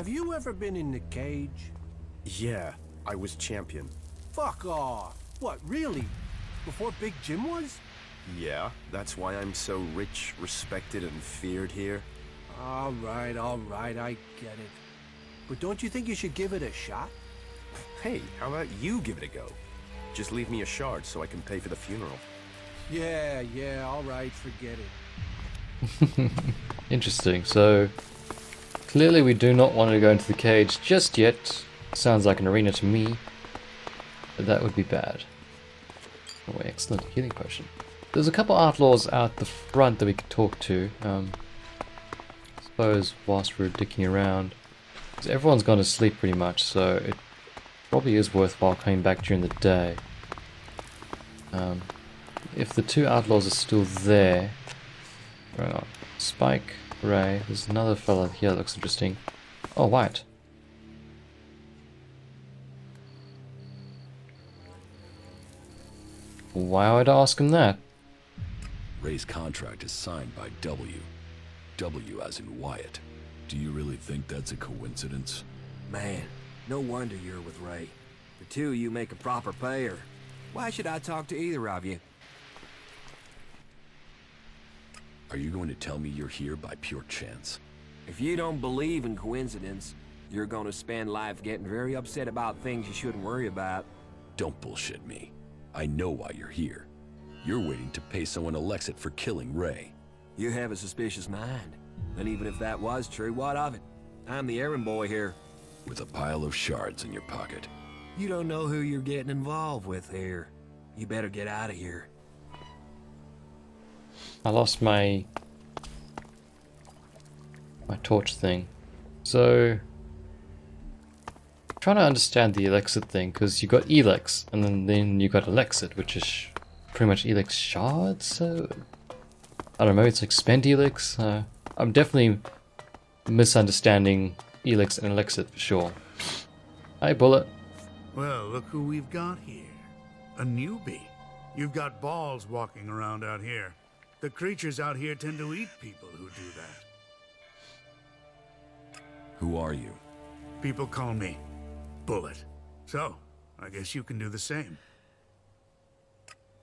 Have you ever been in the cage? Yeah, I was champion. Fuck off. What, really? Before Big Jim was? Yeah, that's why I'm so rich, respected, and feared here. All right, I get it. But don't you think you should give it a shot? Hey, how about you give it a go? Just leave me a shard so I can pay for the funeral. Yeah, all right, forget it. Interesting. So, clearly we do not want to go into the cage just yet. Sounds like an arena to me. But that would be bad. Oh, excellent healing potion. There's a couple outlaws out the front that we could talk to. I suppose whilst we're dicking around. 'Cause everyone's gone to sleep pretty much, so it probably is worthwhile coming back during the day. If the two outlaws are still there... Hang on. Spike, Ray, there's another fella here that looks interesting. Oh, White. Why would I ask him that? Ray's contract is signed by W. W as in Wyatt. Do you really think that's a coincidence? Man, no wonder you're with Ray. The two of you make a proper pair. Why should I talk to either of you? Are you going to tell me you're here by pure chance? If you don't believe in coincidence, you're gonna spend life getting very upset about things you shouldn't worry about. Don't bullshit me. I know why you're here. You're waiting to pay someone Alexit for killing Ray. You have a suspicious mind. And even if that was true, what of it? I'm the errand boy here. With a pile of shards in your pocket. You don't know who you're getting involved with here. You better get out of here. I lost my torch thing. So, trying to understand the Elexit thing, because you got Elex, and then you got Elexit, which is pretty much Elex shards, so... I don't know, it's like spent Elex. I'm definitely misunderstanding Elex and Elexit for sure. Hi, Bullet. Well, look who we've got here. A newbie. You've got balls walking around out here. The creatures out here tend to eat people who do that. Who are you? People call me Bullet. So, I guess you can do the same.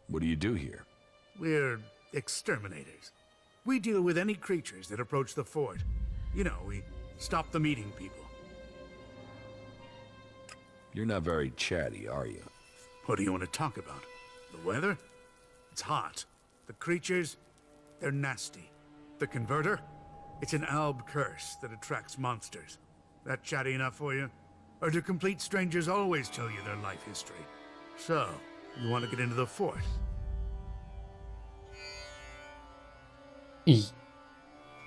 What do you do here? We're exterminators. We deal with any creatures that approach the fort. You know, we stop them eating people. You're not very chatty, are you? What do you want to talk about? The weather? It's hot. The creatures? They're nasty. The converter? It's an alb curse that attracts monsters. That chatty enough for you? Or do complete strangers always tell you their life history? So, you want to get into the fort?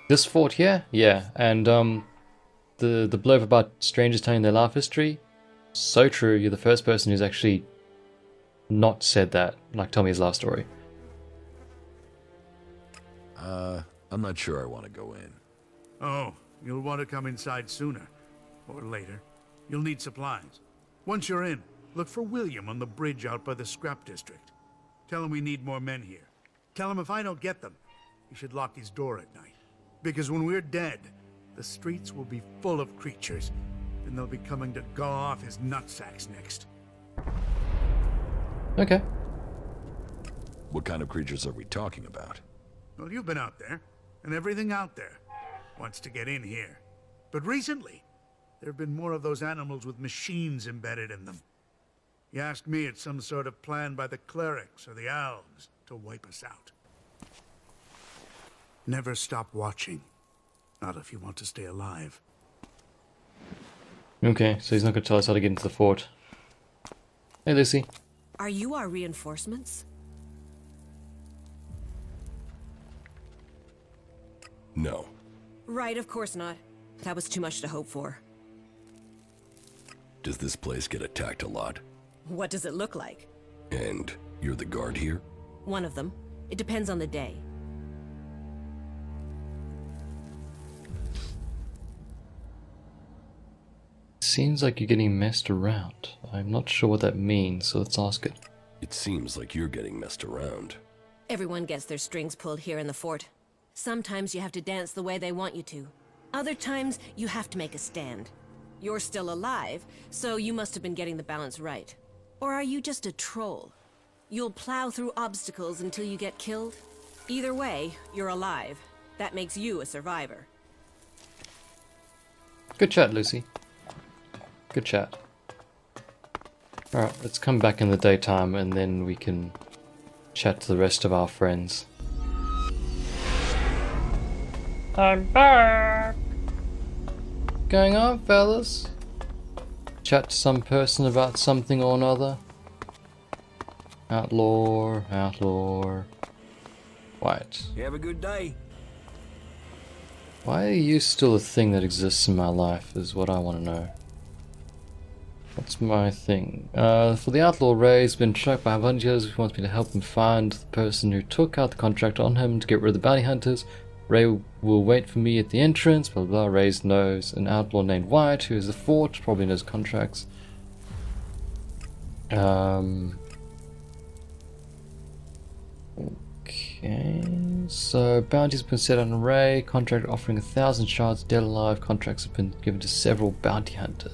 This fort here? Yeah, and the blurb about strangers telling their life history? So true, you're the first person who's actually not said that, like tell me his life story. I'm not sure I want to go in. Oh, you'll want to come inside sooner. Or later. You'll need supplies. Once you're in, look for William on the bridge out by the scrap district. Tell him we need more men here. Tell him if I don't get them, he should lock his door at night. Because when we're dead, the streets will be full of creatures. And they'll be coming to gnaw off his nutsacks next. Okay. What kind of creatures are we talking about? Well, you've been out there, and everything out there wants to get in here. But recently, there have been more of those animals with machines embedded in them. You ask me, it's some sort of plan by the clerics or the elves to wipe us out. Never stop watching. Not if you want to stay alive. Okay, so he's not going to tell us how to get into the fort. Hey, Lucy. Are you our reinforcements? No. Right, of course not. That was too much to hope for. Does this place get attacked a lot? What does it look like? And you're the guard here? One of them. It depends on the day. Seems like you're getting messed around. I'm not sure what that means, so let's ask it. It seems like you're getting messed around. Everyone gets their strings pulled here in the fort. Sometimes you have to dance the way they want you to. Other times, you have to make a stand. You're still alive, so you must have been getting the balance right. Or are you just a troll? You'll plow through obstacles until you get killed? Either way, you're alive. That makes you a survivor. Good chat, Lucy. Good chat. Alright, let's come back in the daytime and then we can chat to the rest of our friends. I'm back! Going on, fellas? Chat to some person about something or another? Outlaw, outlaw. White. You have a good day. Why are you still a thing that exists in my life is what I want to know. What's my thing? For the outlaw, Ray's been tracked by bounty hunters who wants me to help him find the person who took out the contract on him to get rid of the bounty hunters. Ray will wait for me at the entrance, blah blah blah. Ray knows an outlaw named White who is the fort, probably knows contracts. Okay, so bounties have been set on Ray, contract offering 1,000 shards, dead or alive. Contracts have been given to several bounty hunters.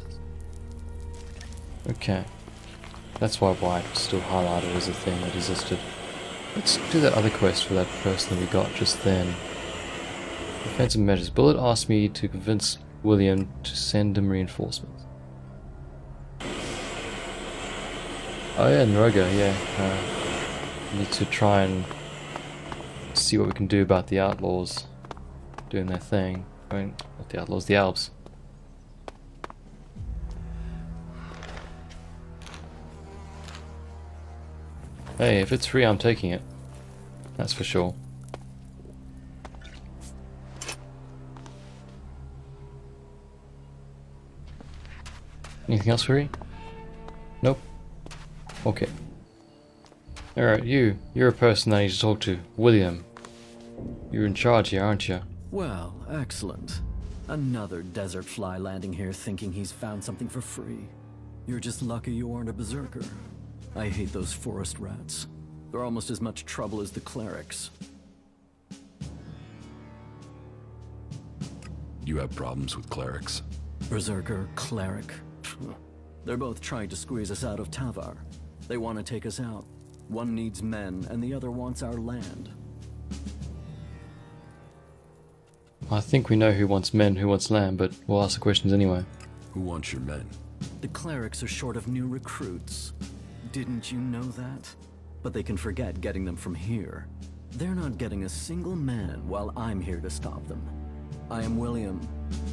Okay, that's why White was still highlighted as a thing that existed. Let's do that other quest for that person that we got just then. Defensive measures. Bullet asked me to convince William to send him reinforcements. Oh yeah, Naroga, yeah. Need to try and see what we can do about the outlaws doing their thing. I mean, not the outlaws, the elves. Hey, if it's free, I'm taking it. That's for sure. Anything else free? Nope. Okay. Alright, you're a person I need to talk to. William. You're in charge here, aren't you? Well, excellent. Another desert fly landing here thinking he's found something for free. You're just lucky you aren't a berserker. I hate those forest rats. They're almost as much trouble as the clerics. You have problems with clerics? Berserker, cleric. They're both trying to squeeze us out of Tavar. They want to take us out. One needs men, and the other wants our land. I think we know who wants men, who wants land, but we'll ask the questions anyway. Who wants your men? The clerics are short of new recruits. Didn't you know that? But they can forget getting them from here. They're not getting a single man while I'm here to stop them. I am William.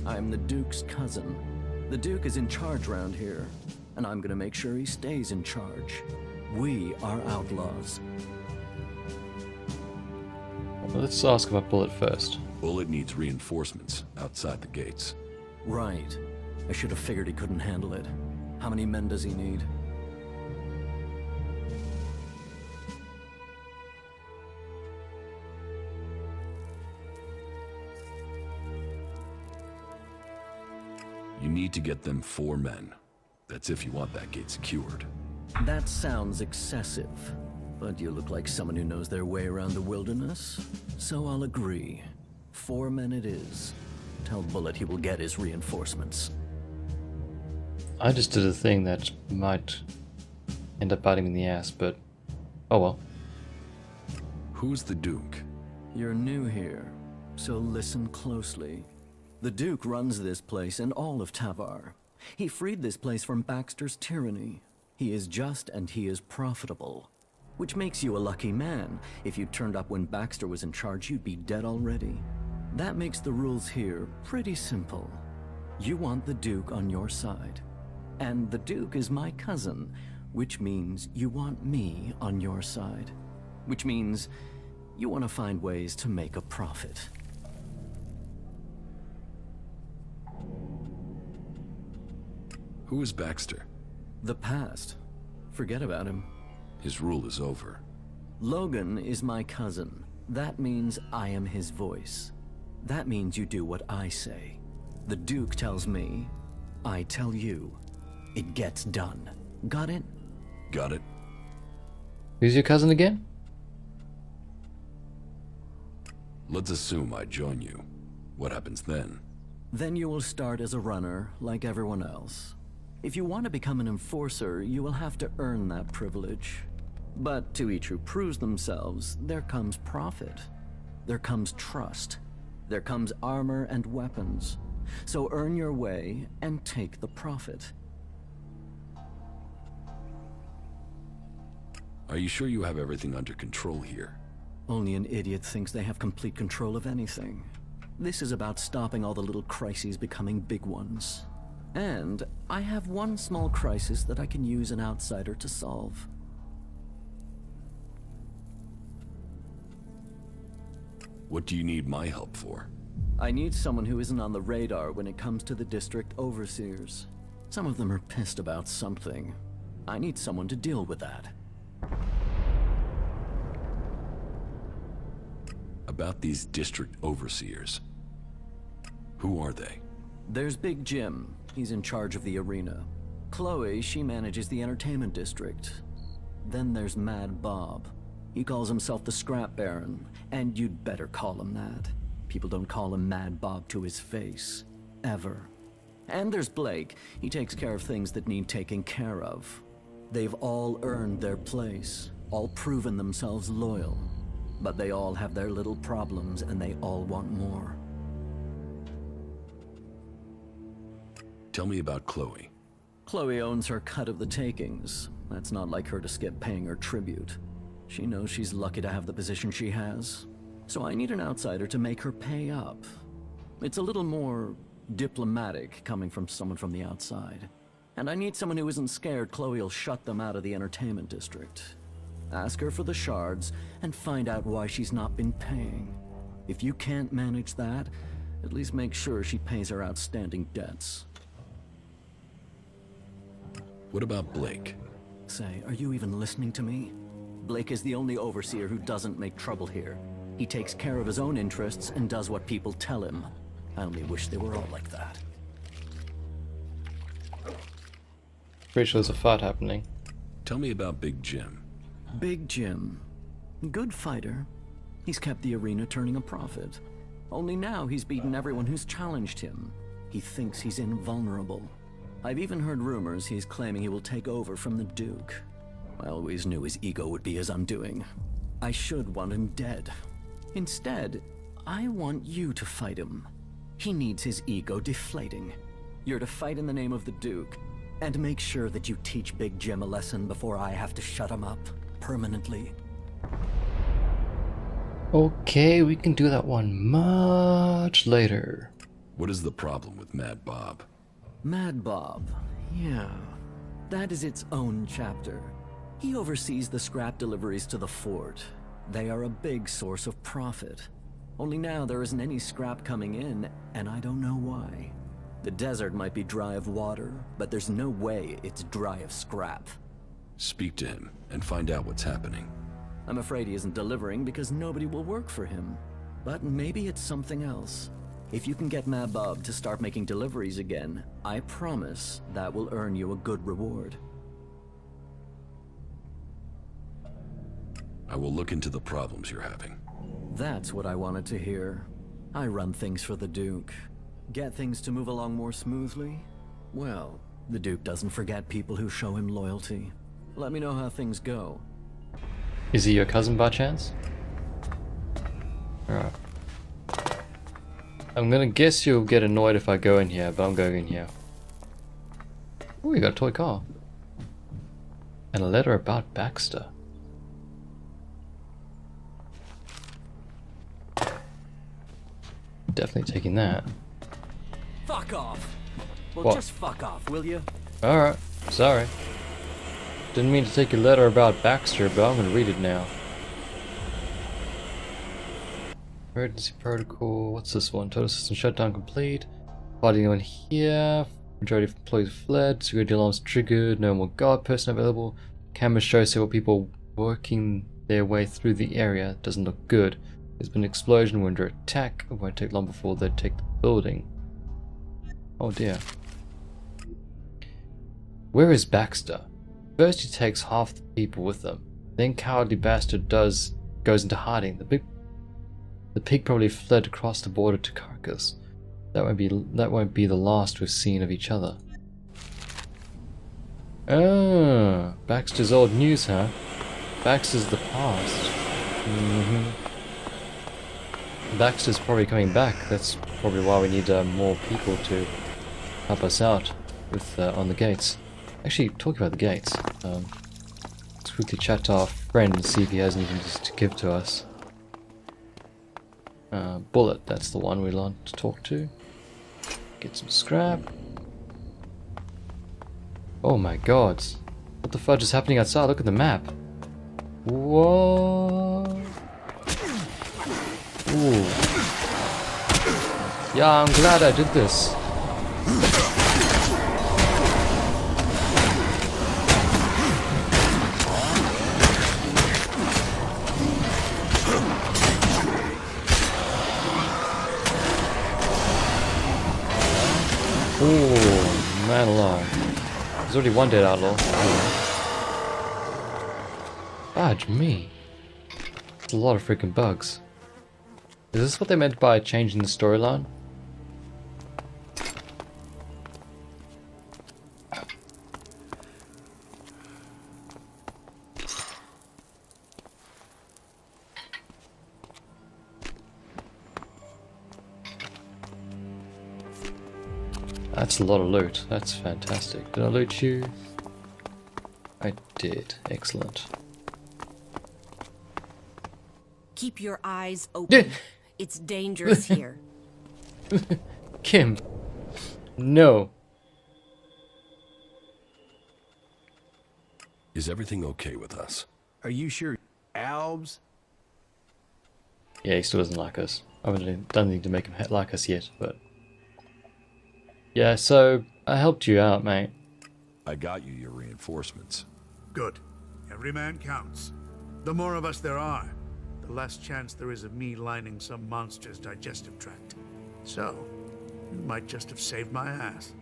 I am the Duke's cousin. The Duke is in charge around here, and I'm gonna make sure he stays in charge. We are outlaws. Well, let's ask about Bullet first. Bullet needs reinforcements outside the gates. Right. I should have figured he couldn't handle it. How many men does he need? You need to get them 4 men. That's if you want that gate secured. That sounds excessive, but you look like someone who knows their way around the wilderness, so I'll agree. 4 men it is. Tell Bullet he will get his reinforcements. I just did a thing that might end up biting me in the ass, but oh well. Who's the Duke? You're new here, so listen closely. The Duke runs this place and all of Tavar. He freed this place from Baxter's tyranny. He is just and he is profitable. Which makes you a lucky man. If you turned up when Baxter was in charge, you'd be dead already. That makes the rules here pretty simple. You want the Duke on your side. And the Duke is my cousin, which means you want me on your side. Which means you want to find ways to make a profit. Who is Baxter? The past. Forget about him. His rule is over. Logan is my cousin. That means I am his voice. That means you do what I say. The Duke tells me, I tell you. It gets done. Got it? Got it. Who's your cousin again? Let's assume I join you. What happens then? Then you will start as a runner, like everyone else. If you want to become an enforcer, you will have to earn that privilege. But to each who proves themselves, there comes profit. There comes trust. There comes armor and weapons. So earn your way and take the profit. Are you sure you have everything under control here? Only an idiot thinks they have complete control of anything. This is about stopping all the little crises becoming big ones. And I have one small crisis that I can use an outsider to solve. What do you need my help for? I need someone who isn't on the radar when it comes to the district overseers. Some of them are pissed about something. I need someone to deal with that. About these district overseers. Who are they? There's Big Jim. He's in charge of the arena. Chloe, she manages the entertainment district. Then there's Mad Bob. He calls himself the Scrap Baron, and you'd better call him that. People don't call him Mad Bob to his face. Ever. And there's Blake. He takes care of things that need taking care of. They've all earned their place, all proven themselves loyal. But they all have their little problems, and they all want more. Tell me about Chloe. Chloe owns her cut of the takings. That's not like her to skip paying her tribute. She knows she's lucky to have the position she has. So I need an outsider to make her pay up. It's a little more diplomatic coming from someone from the outside. And I need someone who isn't scared Chloe will shut them out of the entertainment district. Ask her for the shards and find out why she's not been paying. If you can't manage that, at least make sure she pays her outstanding debts. What about Blake? Say, are you even listening to me? Blake is the only overseer who doesn't make trouble here. He takes care of his own interests and does what people tell him. I only wish they were all like that. Pretty sure there's a fight happening. Tell me about Big Jim. Big Jim. Good fighter. He's kept the arena turning a profit. Only now he's beaten everyone who's challenged him. He thinks he's invulnerable. I've even heard rumors he's claiming he will take over from the Duke. I always knew his ego would be his undoing. I should want him dead. Instead, I want you to fight him. He needs his ego deflating. You're to fight in the name of the Duke, and make sure that you teach Big Jim a lesson before I have to shut him up permanently. Okay, we can do that one much later. What is the problem with Mad Bob? Mad Bob, yeah. That is its own chapter. He oversees the scrap deliveries to the fort. They are a big source of profit. Only now there isn't any scrap coming in, and I don't know why. The desert might be dry of water, but there's no way it's dry of scrap. Speak to him and find out what's happening. I'm afraid he isn't delivering because nobody will work for him. But maybe it's something else. If you can get Mad Bob to start making deliveries again, I promise that will earn you a good reward. I will look into the problems you're having. That's what I wanted to hear. I run things for the Duke. Get things to move along more smoothly? Well, the Duke doesn't forget people who show him loyalty. Let me know how things go. Is he your cousin by chance? Alright. I'm gonna guess you'll get annoyed if I go in here, but I'm going in here. Oh, you got a toy car. And a letter about Baxter. Definitely taking that. Fuck off! Well, What? just fuck off, will you? Alright, sorry. Didn't mean to take your letter about Baxter, but I'm gonna read it now. Emergency protocol, what's this one? Total system shutdown complete. Body anyone here. Majority of employees fled. Security alarms triggered. No more guard person available. Cameras show several people working their way through the area. Doesn't look good. There's been an explosion. We're under attack. It won't take long before they take the building. Oh dear. Where is Baxter? First he takes half the people with them. Then cowardly bastard goes into hiding. The pig probably fled across the border to Carcass. That won't be the last we've seen of each other. Ah, Baxter's old news, huh? Baxter's the past. Baxter's probably coming back. That's probably why we need more people to help us out with on the gates. Actually, talking about the gates, let's quickly chat to our friend and see if he has anything to give to us. Bullet, that's the one we want to talk to. Get some scrap. Oh my god. What the fudge is happening outside? Look at the map. What? Ooh. Yeah, I'm glad I did this. Oh, man alive. There's already one dead outlaw. Fudge me. It's a lot of freaking bugs. Is this what they meant by changing the storyline? That's a lot of loot. That's fantastic. Did I loot you? I did. Excellent. Keep your eyes open. It's dangerous here. Kim. No. Is everything okay with us? Are you sure, Albs? Yeah, he still doesn't like us. I haven't done anything to make him like us yet, but... Yeah, so I helped you out, mate. I got you your reinforcements. Good. Every man counts. The more of us there are, the less chance there is of me lining some monster's digestive tract. So, you might just have saved my ass.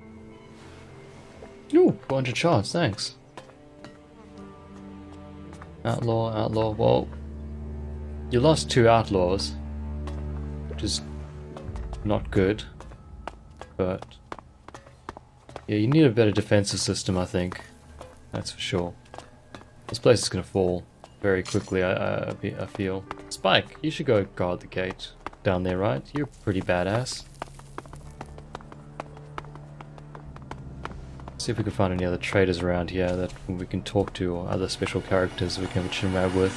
Ooh, 400 shards, thanks. Outlaw, well... You lost 2 outlaws, which is not good, but... Yeah, you need a better defensive system, I think. That's for sure. This place is gonna fall very quickly, I feel. Spike, you should go guard the gate down there, right? You're pretty badass. See if we can find any other traders around here that we can talk to, or other special characters we can chat with.